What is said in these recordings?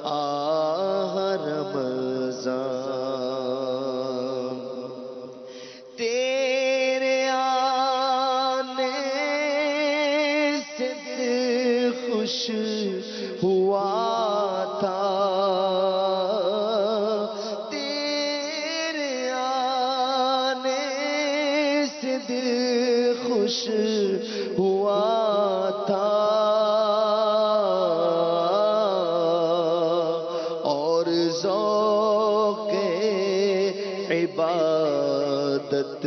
آہ رمضان تیرے آنے سے دل خوش ہوا تھا تیرے آنے سے دل خوش ہوا تھا اور ذوق عبادت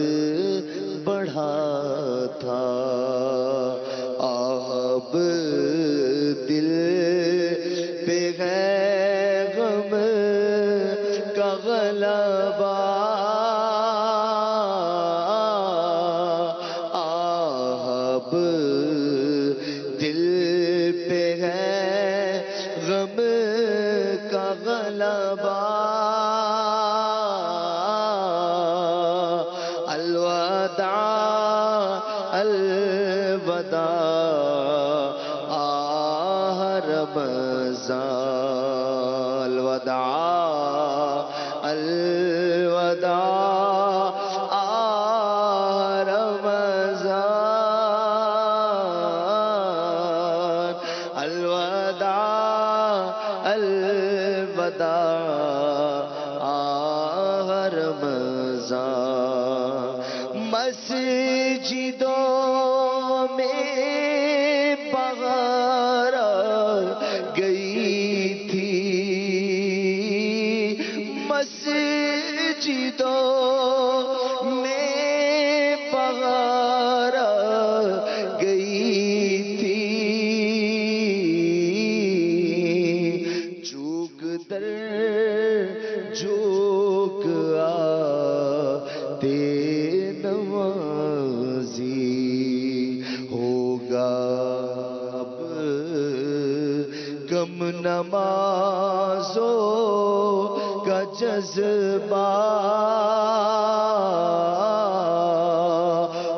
بڑھا تھا اب دل پہ ہے غم کا غلبہ اب دل پہ ہے غم کا غلبہ الوداع الوداع آہ رمضان الوداع الوداع آہ رمضان الوداع الوداع آہ رمضان مسجدوں میں بہار گئی تھی مسجدوں میں بہار گئی تھی چوک در جوک آتے نوازی ہوگا اب کم نمازوں کا جذبہ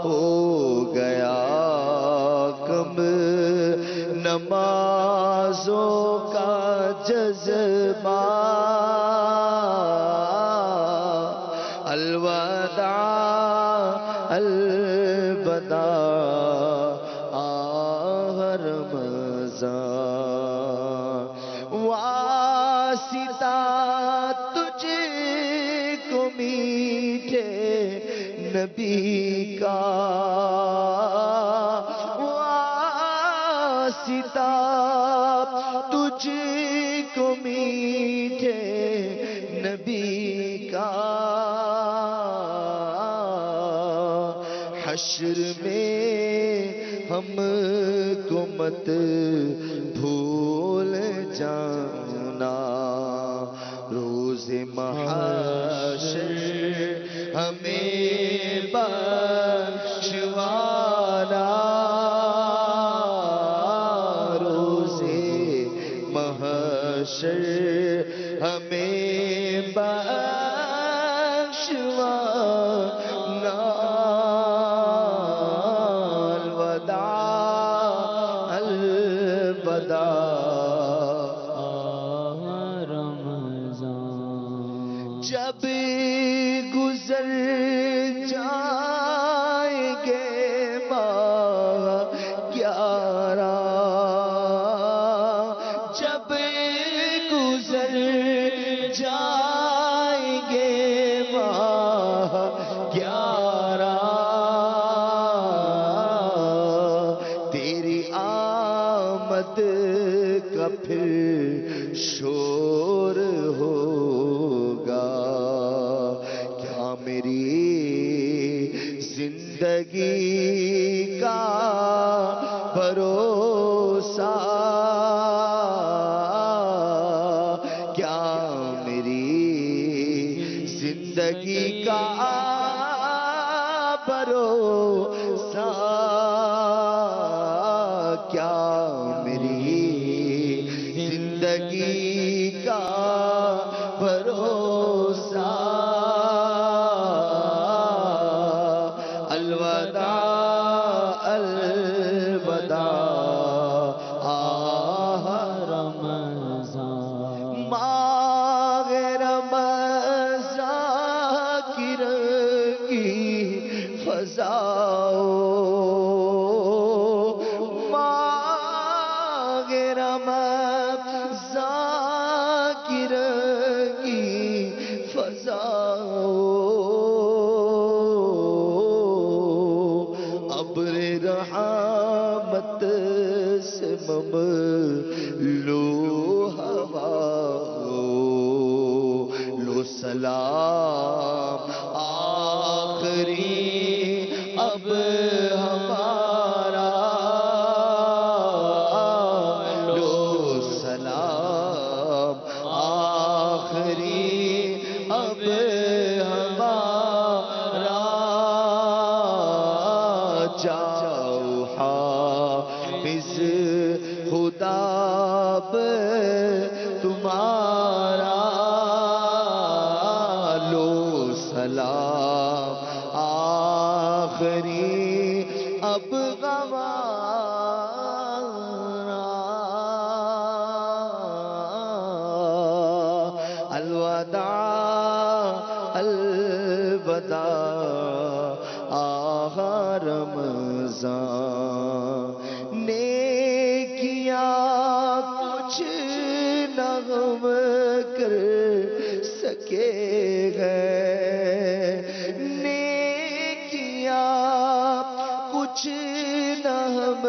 ہو گیا کم نمازوں کا جذبہ الوداع الوداع آہ رمضان واسطہ تجھ کو میٹھے نبی کا واسطہ تجھ کو میٹھے نبی کا حشر میں ہم کو مت بھول جانا روز محشر ہمیں بخشوانا روز محشر ہمیں بخشوانا جب گزر جائیں گے ماہ 11 جب گزر جائیں گے ماہ 11 تیری آمد کا پھر شور ہوگا کیا میری زندگی کا بھروسہ کیا میری زندگی کا بھروسہ کیا میری زندگی کا بھروسہ الوداع الوداع آہ فضاؤ ماہ رمضان کی رنگی فضاؤ ابر رحمت سے مملو ہوا لو سلام آخری اب ہمارا لو سلام آخری اب ہمارا جاؤ حافظ خدا پہ تمہارا لو سلام آخری اب ہمارا الوداع الوداع آہ رمضان نیکیاں کچھ نہ ہم کر سکے گئے نیکیاں کچھ نہ ہم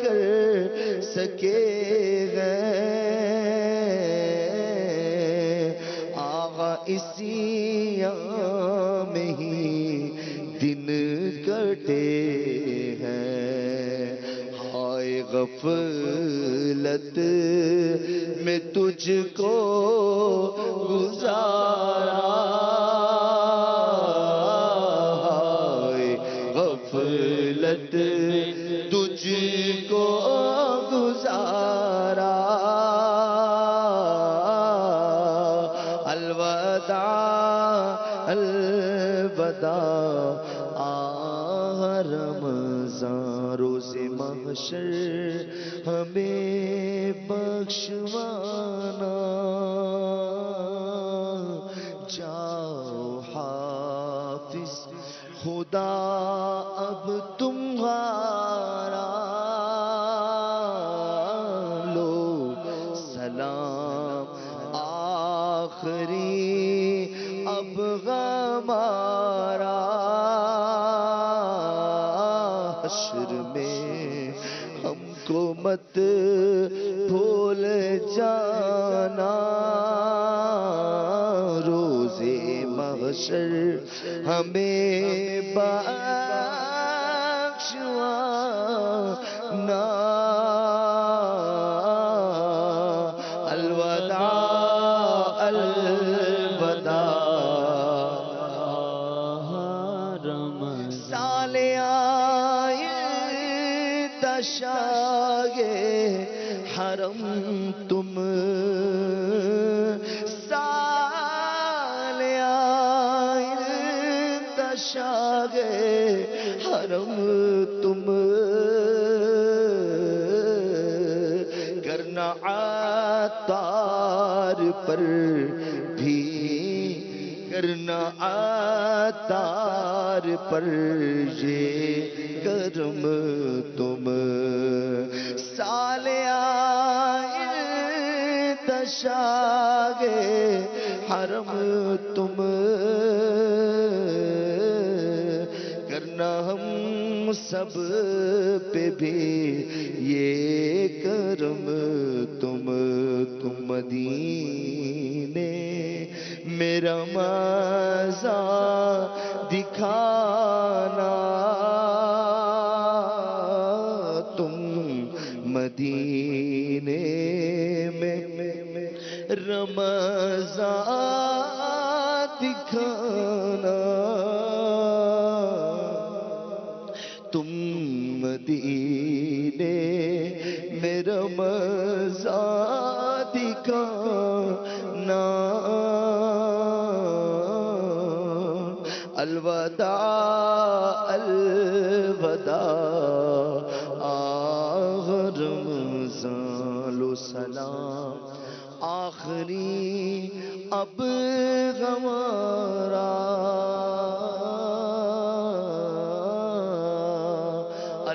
کر سکے گئے آقا اسی میں ہی دن کٹے ہیں ہائے غفلت میں تجھ کو گزارا ہائے غفلت تجھ کو گزارا الوداع الوداع آہ رمضان روز محشر ہمیں بخشوانا جاؤ حافظ خدا اب تمہارا لو سلام آخری اب ہمارا حشر میں ہم کو مت بھول جانا روز محشر ہمیں بخشوانا الوداع الوداع سال آئندہ شاہ حرم تم سال آئندہ شاہ حرم تم کرنا عطار پر بھی کرنا عطار پر یہ کرم تم سال آئندہ شاہ حرم تم کرنا ہم سب پہ بھی یہ کرم تم مدینے میرا مزار دکھانا تم مدینے میں رمضان دکھانا تم مدینے میں رمضان دکھانا الوداع الوداع آہ رمضان لو سلام آخری اب ہمارا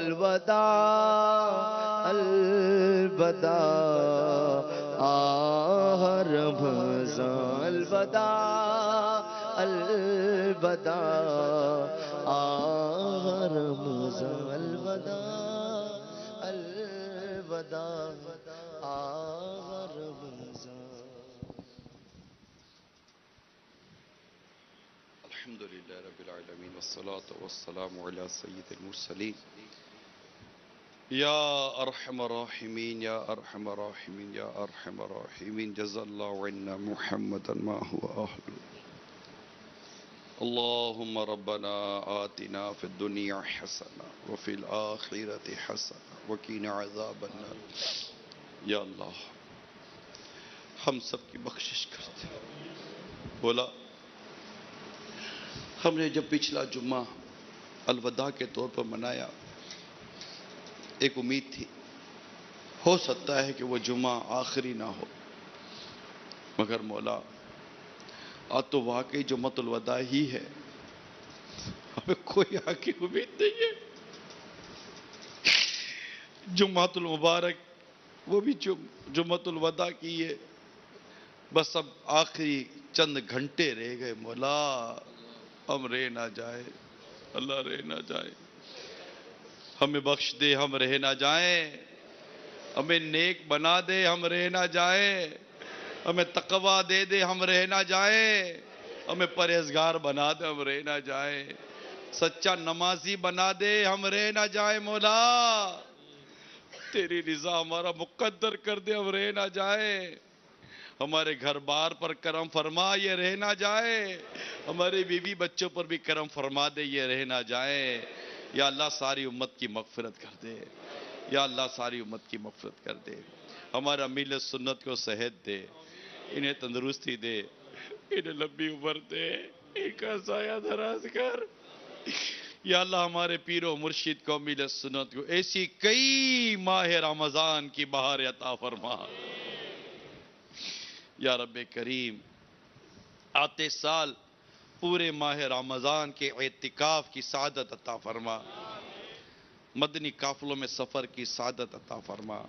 الوداع الوداع رمضان الوداع الوداع رمضان الوداع الوداع رمضان. الحمد لله رب العالمين والصلاة والسلام على سيد المرسلين يا أرحم الراحمين يا أرحم الراحمين يا أرحم الراحمين. جزا الله عنا محمدا ما هو أهله. اللهم ربنا آتنا في الدنيا حسنة وفي الآخرة حسنة وقنا عذاب النار. یا اللہ ہم سب کی بخشش کرتے. بولا ہم نے جب پچھلا جمعہ الوداع کے طور پر منایا، ایک امید تھی ہو سکتا ہے کہ وہ جمعہ آخری نہ ہو، مگر مولا آج تو واقعی جمعۃ الوداع ہی ہے، ہمیں کوئی آگے امید نہیں ہے. جمعۃ المبارک وہ بھی جمعۃ الوداع کی ہے، بس اب آخری چند گھنٹے رہ گئے. مولا ہم رہ نہ جائے، اللہ رہ نہ جائے، ہمیں بخش دے ہم رہ نہ جائیں، ہمیں نیک بنا دے ہم رہ نہ جائیں، ہمیں تقوی دے دے ہم رہ نہ جائیں، ہمیں پرہیزگار بنا دے ہم رہ نہ جائیں، سچا نمازی بنا دے ہم رہ نہ جائیں. مولا تیری رضا ہمارا مقدر کر دے ہم رہ نہ جائیں، ہمارے گھر بار پر کرم فرما یہ رہ نہ جائے، ہمارے بیوی بچوں پر بھی کرم فرما دے یہ رہ نہ جائیں. یا اللہ ساری امت کی مغفرت کر دے، یا اللہ ساری امت کی مغفرت کر دے. ہمارے امیل سنت کو صحت دے، انہیں تندرستی دے، انہیں لمبی عمر دے، ان کا سایہ دراز کر. یا اللہ ہمارے پیر و مرشد کو امیل سنت کو ایسی کئی ماہ رمضان کی بہار عطا فرما. یا رب کریم آتے سال پورے ماہ رمضان کے اعتکاف کی سعادت عطا فرما، مدنی قافلوں میں سفر کی سعادت عطا فرما.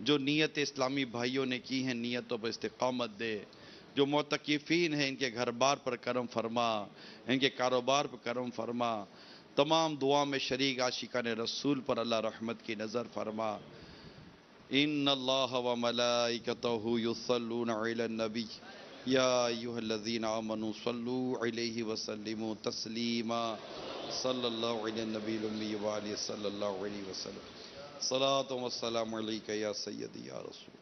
جو نیت اسلامی بھائیوں نے کی ہیں نیتوں پر استقامت دے، جو معتکفین ہیں ان کے گھر بار پر کرم فرما، ان کے کاروبار پر کرم فرما. تمام دعا میں شریک عاشقان رسول پر اللہ رحمت کی نظر فرما. ان اللہ و ملائکتہ یصلون علی النبی یا ایھا الذین آمنوا صلوا علیہ وسلموا تسلیما. صلی اللہ علی النبی الامی وآلہ صلی اللہ علیہ وسلم. صلاۃ و السلام علیک یا سیدی یا رسول.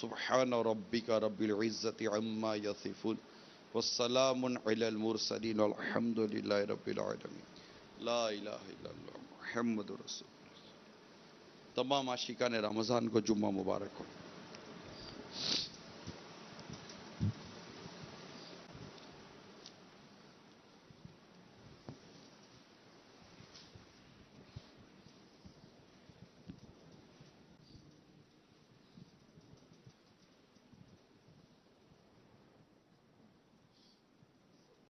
سبحان ربک رب العزت عما یصفون والسلام علی المرسلین والحمد للہ رب العالمین. لا الہ الا اللہ محمد رسول. تمام عاشقان رمضان کو جمعہ مبارک ہو.